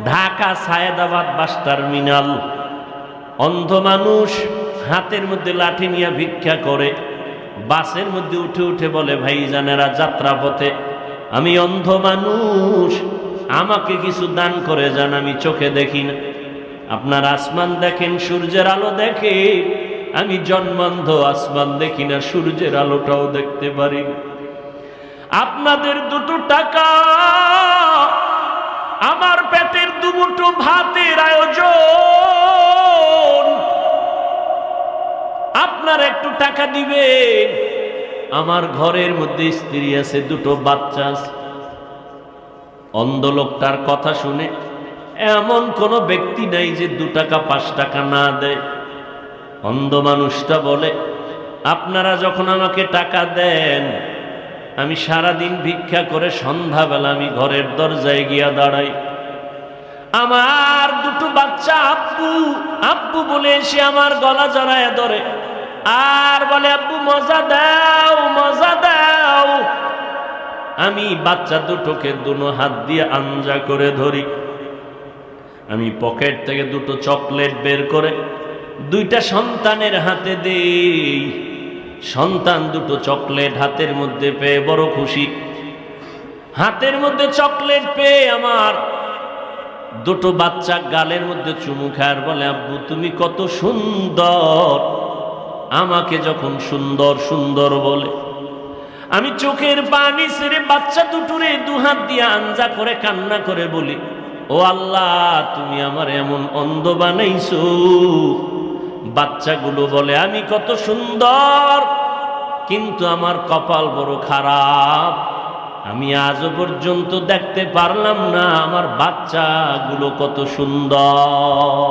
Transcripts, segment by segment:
Dhaka Sayedabad bus terminal. অন্ধ মানুষ হাতের মধ্যে লাঠি নিয়ে ভিক্ষা করে, বাসের মধ্যে উঠে উঠে বলে, ভাইজানেরা যাত্রাপথে আমি অন্ধ মানুষ, আমাকে কিছু দান করে যান, আমি চোখে দেখি না। আপনার আসমান দেখেন, সূর্যের আলো দেখে, আমি জন্মান্ধ, আসমান দেখি না, সূর্যের আলোটাও দেখতে পারি না। আপনাদের দুটো টাকা আমার পেটের দুমুঠো ভাতের আয়োজন, আপনার একটু টাকা দিবেন। আমার ঘরের মধ্যে স্ত্রী আছে, দুটো বাচ্চা আছে। অন্ধ লোকটার কথা শুনে এমন কোনো ব্যক্তি নাই যে 2 টাকা 5 টাকা না দেয়। অন্ধ মানুষটা বলে, আপনারা যখন আমাকে টাকা দেন, আমি সারাদিন ভিক্ষা করে সন্ধ্যাবেলা আমি ঘরের দরজায় গিয়া দাঁড়াই। আমার দুটো বাচ্চা আব্বু আব্বু বলে এসে আমার গলা জড়ায় ধরে আর বলে, আব্বু মজা দাও, মজা দাও। আমি বাচ্চা দুটোকে দুনো হাত দিয়ে আঞ্জা করে ধরি। আমি পকেট থেকে 2টো চকলেট বের করে 2টা সন্তানের হাতে দেই। সন্তান 2টো চকলেট হাতের মধ্যে পেয়ে বড় খুশি। হাতের মধ্যে চকলেট পেয়ে আমার 2টো বাচ্চা গালের মধ্যে চুমু খায়, বলে, আব্বু তুমি কত সুন্দর। আমাকে যখন সুন্দর সুন্দর বলে, আমি চোখের পানি ছেড়ে বাচ্চা দুটোরে 2 হাত দিয়ে আঞ্জা করে কান্না করে বলি, ও আল্লাহ, তুমি আমার এমন অন্ধ বানাইছো। বাচ্চাগুলো বলে, আমি কত সুন্দর, কিন্তু আমার কপাল বড় খারাপ, আমি আজও পর্যন্ত দেখতে পারলাম না আমার বাচ্চাগুলো কত সুন্দর।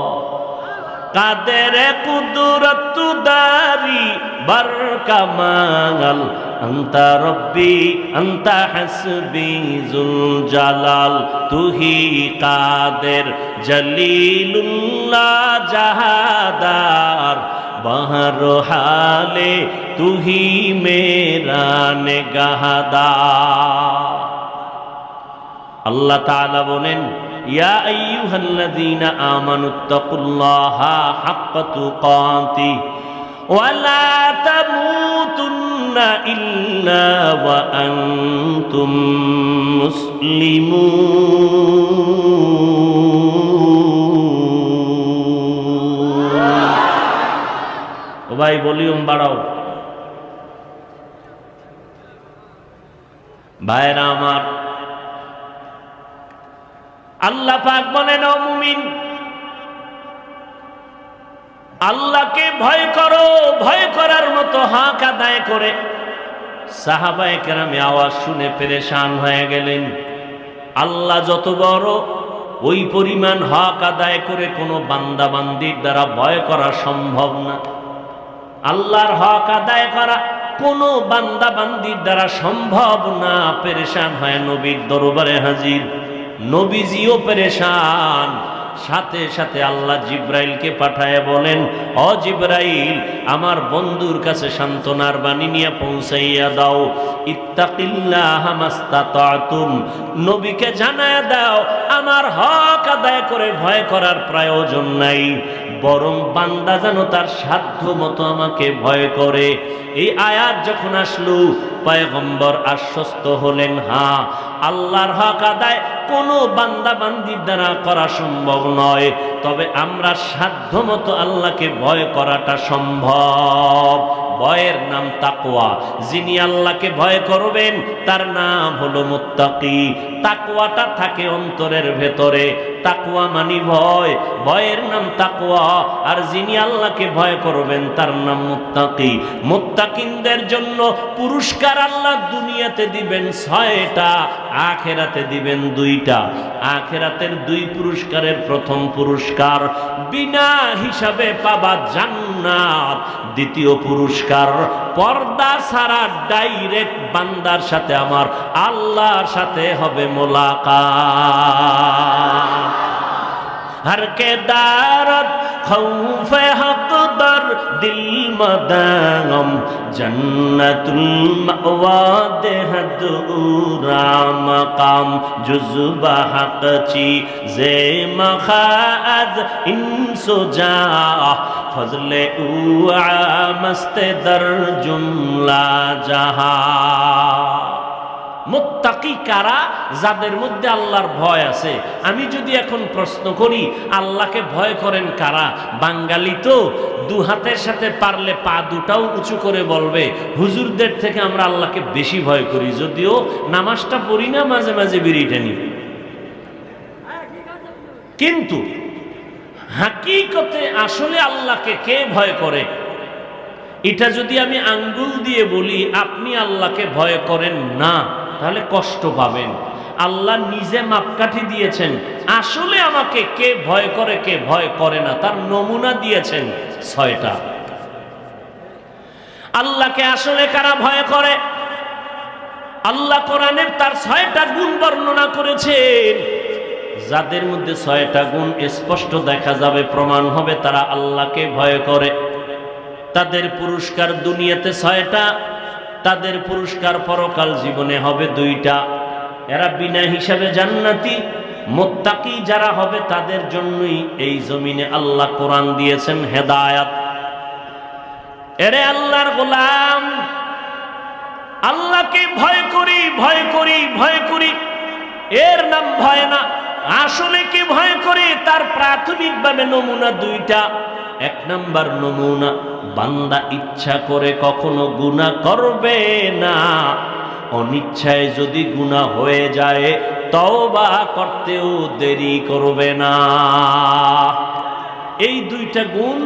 কাদের কুদরত দারি বার কামাল, আন্তা রব্বি আন্তা হাসবি জুল জালাল, তুহি কাদের জলিলুল্লাহ জাহাদার, বাহর হালে তুহি মেরা নেগাহদার। আল্লাহ তাআলা বলেন, ইয়া আইয়ুহাল্লাযীনা আমানুত্তাকুল্লাহা হাক্কা তুকাতিহি ওয়া লা তামুতুন্না ইল্লা ওয়া আনতুম মুসলিমুন। ও ভাই, ভলিউম বাড়াও। ভাইরা আমার, আল্লাহ পাক বলেন, ও মুমিন, আল্লাহকে ভয় করো। ভয় করার মতো হক আদায় করে সাহাবায়ে কেরামে আওয়াজ শুনে পেরেশান হয়ে গেলেন। আল্লাহ যত বড়, ওই পরিমাণ হক আদায় করে কোনো বান্দা বান্দির দ্বারা ভয় করা সম্ভব না। আল্লাহর হক আদায় করা কোনো বান্দা বান্দির দ্বারা সম্ভব না। পেরেশান হয় নবীর দরবারে হাজির। নবীজিও পেরেশান। সাথে সাথে আল্লাহ জিব্রাইলকে পাঠায় বলেন, ও জিব্রাইল, আমার বন্ধুর কাছে সান্ত্বনার বাণী নিয়ে পৌঁছাইয়া দাও। ইত্তাকিল্লাহ মাস্তাতাতুম, নবীকে জানায় দাও আমার হক আদায় করে ভয় করার প্রয়োজন নাই, বরং বান্দা যেন তার সাধ্য মতো আমাকে ভয় করে। এই আয়াত যখন আসলো, পয়গম্বর আশ্বস্ত হলেন, হ্যাঁ, আল্লাহর হক আদায় কোনো বান্দা বান্দির দ্বারা করা সম্ভব নয়, তবে আমরা সাধ্য মতো আল্লাহকে ভয় করাটা সম্ভব। ভয়ের নাম তাকওয়া। যিনি আল্লাহকে ভয় করবেন তার নাম হলো মুত্তাকি। তাকওয়াটা থাকে অন্তরের ভেতরে। তাকওয়া মানি ভয়, ভয়ের নাম তাকওয়া। আর যিনি আল্লাহকে ভয় করবেন তার নাম মুত্তাকি। মুত্তাকিনদের জন্য পুরস্কার আল্লাহ দুনিয়াতে দিবেন 6টা, আখিরাতে দিবেন 2টা। আখিরাতের 2 পুরস্কারের প্রথম পুরস্কার বিনা হিসাবে পাবা জান্নাত। দ্বিতীয় পুরস্কার পর্দা ছাড়া ডাইরেক্ট বান্দার সাথে আমার আল্লাহর সাথে হবে মোলাকাত। हर के दारत खौफ हक दर দিল মাদাম জন্নতুল মাওয়া দেহদুরা মাকাম জুজবা হকচি জে মখাজ ইনসুজা ফজলে উআ মস্তে দর জুমলা জাহা। মুত্তাকি কারা? যাদের মধ্যে আল্লাহর ভয় আছে। আমি যদি এখন প্রশ্ন করি আল্লাহকে ভয় করেন কারা, বাঙালি তো দু হাতের সাথে পারলে পা দুটাও উঁচু করে বলবে হুজুরদের থেকে আমরা আল্লাহকে বেশি ভয় করি, যদিও নামাজটা পড়ি না, মাঝে মাঝে বিড়ি টানি। কিন্তু হাকিকতে আসলে আল্লাহকে কে ভয় করে, এটা যদি আমি আঙ্গুল দিয়ে বলি আপনি আল্লাহকে ভয় করেন না, তাহলে কষ্ট পাবেন। আল্লাহ নিজে মাপকাঠি দিয়েছেন, আসলে আমাকে কে ভয় করে কে ভয় করে না তার নমুনা দিয়েছেন 6টা। আল্লাহকে আসলে কারা ভয় করে? আল্লাহ কোরআনে তার 6টা গুণ বর্ণনা করেছেন। যাদের মধ্যে 6টা গুণ স্পষ্ট দেখা যাবে, প্রমাণ হবে তারা আল্লাহকে ভয় করে, তাদের পুরস্কার দুনিয়াতে 6টা, তাদের পুরস্কার পরকাল জীবনে হবে 2টা। এরা বিনা হিসাবে জান্নাতি। মুত্তাকি যারা হবে তাদের জন্যই এই জমিনে আল্লাহ কোরআন দিয়েছেন হেদায়াত। এরে আল্লাহর গোলাম, আল্লাহকে ভয় করি ভয় করি ভয় করি, এর নাম ভয় না। আসলে কি ভয় করে তার প্রাথমিকভাবে নমুনা 2টা। 1 নাম্বার নমুনা, বান্দা ইচ্ছা করে কখনো গুনাহ করবে না, অনিচ্ছায় যদি গুনাহ হয়ে যায় তওবা করতেও দেরি করবে না। এই 2টা গুণ